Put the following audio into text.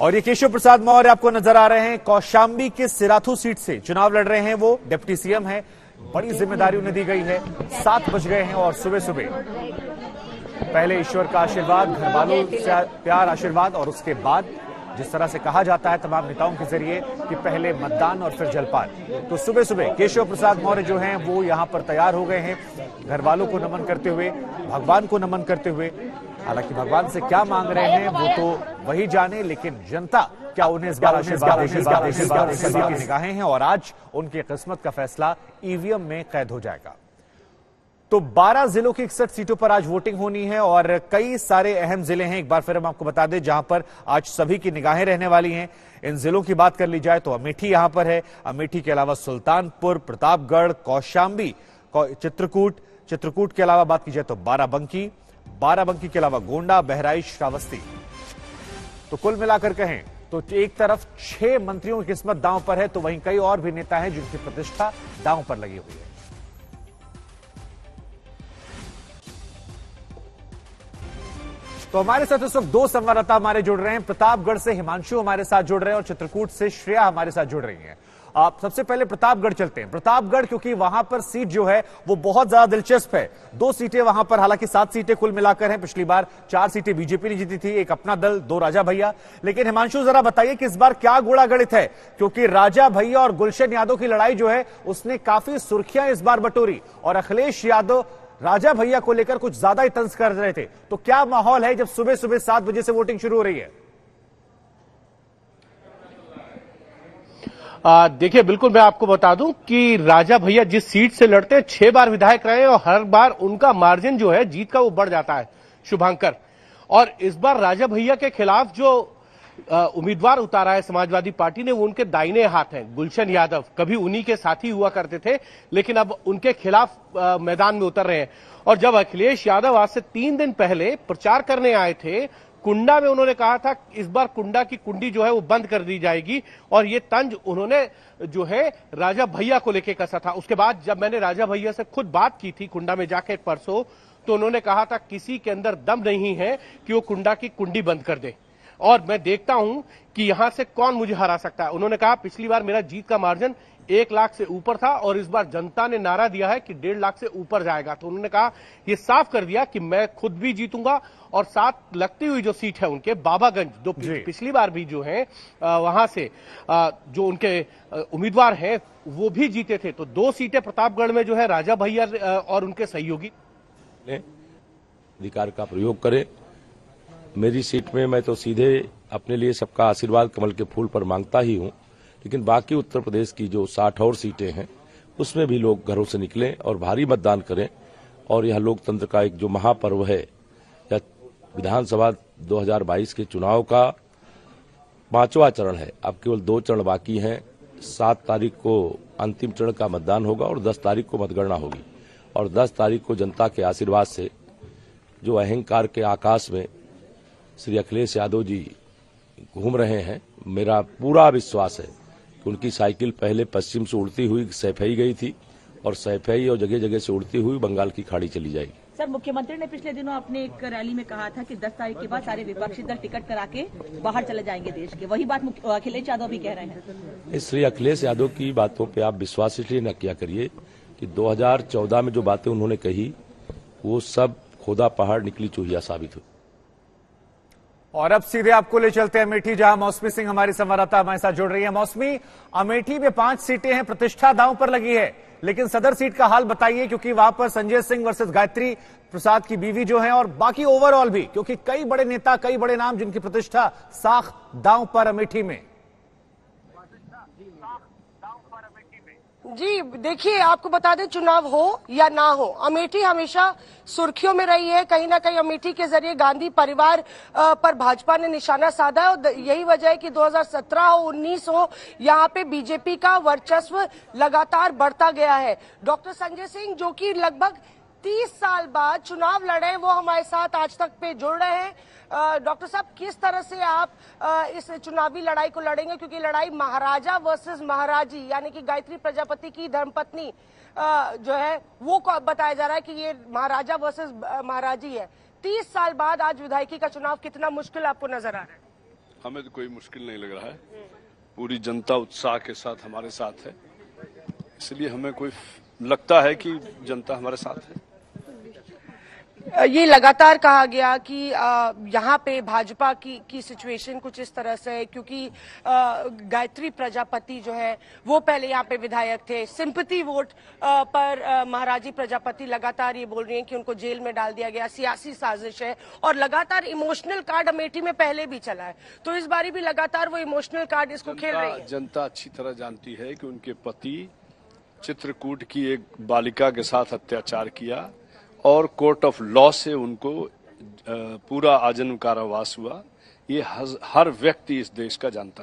और ये केशव प्रसाद मौर्य आपको नजर आ रहे हैं, कौशाम्बी के सिराथू सीट से चुनाव लड़ रहे हैं। वो डिप्टी सीएम है, बड़ी जिम्मेदारी उन्हें दी गई है। 7 बज गए हैं और सुबह सुबह पहले ईश्वर का आशीर्वाद, घर वालों से प्यार आशीर्वाद, और उसके बाद जिस तरह से कहा जाता है तमाम नेताओं के जरिए कि पहले मतदान और फिर जलपान। तो सुबह सुबह केशव प्रसाद मौर्य जो हैं वो यहां पर तैयार हो गए हैं, घर वालों को नमन करते हुए, भगवान को नमन करते हुए। हालांकि भगवान से क्या मांग रहे हैं वो तो वही जाने, लेकिन जनता क्या उन्हें इस बार आशीर्वाद की निगाहें हैं और आज उनकी किस्मत का फैसला ईवीएम में कैद हो जाएगा। तो 12 जिलों की 61 सीटों पर आज वोटिंग होनी है और कई सारे अहम जिले हैं। एक बार फिर हम आपको बता दें जहां पर आज सभी की निगाहें रहने वाली हैं। इन जिलों की बात कर ली जाए तो अमेठी यहां पर है। अमेठी के अलावा सुल्तानपुर, प्रतापगढ़, कौशाम्बी, चित्रकूट के अलावा बात की जाए तो बाराबंकी के अलावा गोंडा, बहराइच, श्रावस्ती। तो कुल मिलाकर कहें तो एक तरफ 6 मंत्रियों की किस्मत दांव पर है, तो वहीं कई और भी नेता हैं जिनकी प्रतिष्ठा दांव पर लगी हुई है। तो हमारे साथ इस वक्त 2 संवाददाता हमारे जुड़ रहे हैं। प्रतापगढ़ से हिमांशु हमारे साथ जुड़ रहे हैं और चित्रकूट से श्रेया हमारे साथ जुड़ रही हैं। आप सबसे पहले प्रतापगढ़ चलते हैं। प्रतापगढ़ क्योंकि वहां पर सीट जो है वो बहुत ज्यादा दिलचस्प है। 2 सीटें वहां पर, हालांकि 7 सीटें कुल मिलाकर हैं। पिछली बार 4 सीटें बीजेपी ने जीती थी, एक अपना दल, 2 राजा भैया। लेकिन हिमांशु जरा बताइए कि इस बार क्या गुणा गणित है, क्योंकि राजा भैया और गुलशन यादव की लड़ाई जो है उसने काफी सुर्खियां इस बार बटोरी और अखिलेश यादव राजा भैया को लेकर कुछ ज्यादा ही तंज कर रहे थे। तो क्या माहौल है जब सुबह सुबह 7 बजे से वोटिंग शुरू हो रही है? देखिए, बिल्कुल मैं आपको बता दूं कि राजा भैया जिस सीट से लड़ते हैं 6 बार विधायक रहे और हर बार उनका मार्जिन जो है जीत का वो बढ़ जाता है, शुभांकर। और इस बार राजा भैया के खिलाफ जो उम्मीदवार उतारा है समाजवादी पार्टी ने, वो उनके दाहिने हाथ हैं, गुलशन यादव। कभी उन्हीं के साथी हुआ करते थे, लेकिन अब उनके खिलाफ मैदान में उतर रहे हैं। और जब अखिलेश यादव आज से 3 दिन पहले प्रचार करने आए थे कुंडा में, उन्होंने कहा था इस बार कुंडा की कुंडी जो है वो बंद कर दी जाएगी, और ये तंज उन्होंने जो है राजा भैया को लेके कसा था। उसके बाद जब मैंने राजा भैया से खुद बात की थी कुंडा में जाके परसों, तो उन्होंने कहा था किसी के अंदर दम नहीं है कि वो कुंडा की कुंडी बंद कर दे, और मैं देखता हूं कि यहां से कौन मुझे हरा सकता है। उन्होंने कहा पिछली बार मेरा जीत का मार्जिन 1 लाख से ऊपर था और इस बार जनता ने नारा दिया है कि 1.5 लाख से ऊपर जाएगा। तो उन्होंने कहा, ये साफ कर दिया कि मैं खुद भी जीतूंगा, और साथ लगती हुई जो सीट है उनके बाबागंज, जो पिछली बार भी जो है वहां से जो उनके उम्मीदवार हैं वो भी जीते थे। तो 2 सीटें प्रतापगढ़ में जो है राजा भैया और उनके सहयोगी अधिकार का प्रयोग करें। मेरी सीट में मैं तो सीधे अपने लिए सबका आशीर्वाद कमल के फूल पर मांगता ही हूं, लेकिन बाकी उत्तर प्रदेश की जो 60 और सीटें हैं उसमें भी लोग घरों से निकलें और भारी मतदान करें। और यह लोकतंत्र का एक जो महापर्व है, या विधानसभा 2022 के चुनाव का 5वां चरण है। अब केवल 2 चरण बाकी हैं। 7 तारीख को अंतिम चरण का मतदान होगा और 10 तारीख को मतगणना होगी। और 10 तारीख को जनता के आशीर्वाद से जो अहंकार के आकाश में श्री अखिलेश यादव जी घूम रहे हैं, मेरा पूरा विश्वास है कि उनकी साइकिल पहले पश्चिम से उड़ती हुई सैफई गई थी और सैफई और जगह जगह से उड़ती हुई बंगाल की खाड़ी चली जाएगी। सर, मुख्यमंत्री ने पिछले दिनों अपने एक रैली में कहा था कि 10 तारीख के बाद सारे विपक्षी दल टिकट करा के बाहर चले जाएंगे देश के। वही बात अखिलेश यादव भी कह रहे हैं। श्री अखिलेश यादव की बातों पे आप विश्वास इसलिए न किया करिए कि 2014 में जो बातें उन्होंने कही वो सब खोदा पहाड़ निकली चूहिया साबित हुई। और अब सीधे आपको ले चलते हैं अमेठी, जहां मौसमी सिंह हमारी संवाददाता हमारे साथ जुड़ रही है। मौसमी, अमेठी में 5 सीटें हैं, प्रतिष्ठा दांव पर लगी है, लेकिन सदर सीट का हाल बताइए, क्योंकि वहां पर संजय सिंह वर्सेस गायत्री प्रसाद की बीवी जो है, और बाकी ओवरऑल भी, क्योंकि कई बड़े नेता, कई बड़े नाम जिनकी प्रतिष्ठा साख दांव पर अमेठी में। जी देखिए, आपको बता दें, चुनाव हो या ना हो, अमेठी हमेशा सुर्खियों में रही है। कहीं ना कहीं अमेठी के जरिए गांधी परिवार पर भाजपा ने निशाना साधा है, और यही वजह है कि 2017 हो 19 हो, यहाँ पे बीजेपी का वर्चस्व लगातार बढ़ता गया है। डॉक्टर संजय सिंह जो कि लगभग 30 साल बाद चुनाव लड़े, वो हमारे साथ आज तक पे जुड़ रहे हैं। डॉक्टर साहब, किस तरह से आप इस चुनावी लड़ाई को लड़ेंगे, क्योंकि लड़ाई महाराजा वर्सेस महाराजी, यानी कि गायत्री प्रजापति की धर्मपत्नी जो है वो बताया जा रहा है कि ये महाराजा वर्सेस महाराजी है। 30 साल बाद आज विधायकी का चुनाव कितना मुश्किल आपको नजर आ रहा है? हमें तो कोई मुश्किल नहीं लग रहा है। पूरी जनता उत्साह के साथ हमारे साथ है, इसलिए हमें कोई लगता है कि जनता हमारे साथ है। ये लगातार कहा गया कि यहाँ पे भाजपा की सिचुएशन कुछ इस तरह से है क्योंकि गायत्री प्रजापति जो है वो पहले यहाँ पे विधायक थे। सिंपैथी वोट पर महाराजी प्रजापति लगातार ये बोल रही हैं कि उनको जेल में डाल दिया गया, सियासी साजिश है। और लगातार इमोशनल कार्ड अमेठी में पहले भी चला है, तो इस बारी भी लगातार वो इमोशनल कार्ड इसको खेल रही है। जनता अच्छी तरह जानती है कि उनके पति चित्रकूट की एक बालिका के साथ अत्याचार किया और कोर्ट ऑफ लॉ से उनको पूरा आजीवन कारावास हुआ। ये हर व्यक्ति इस देश का जानता है।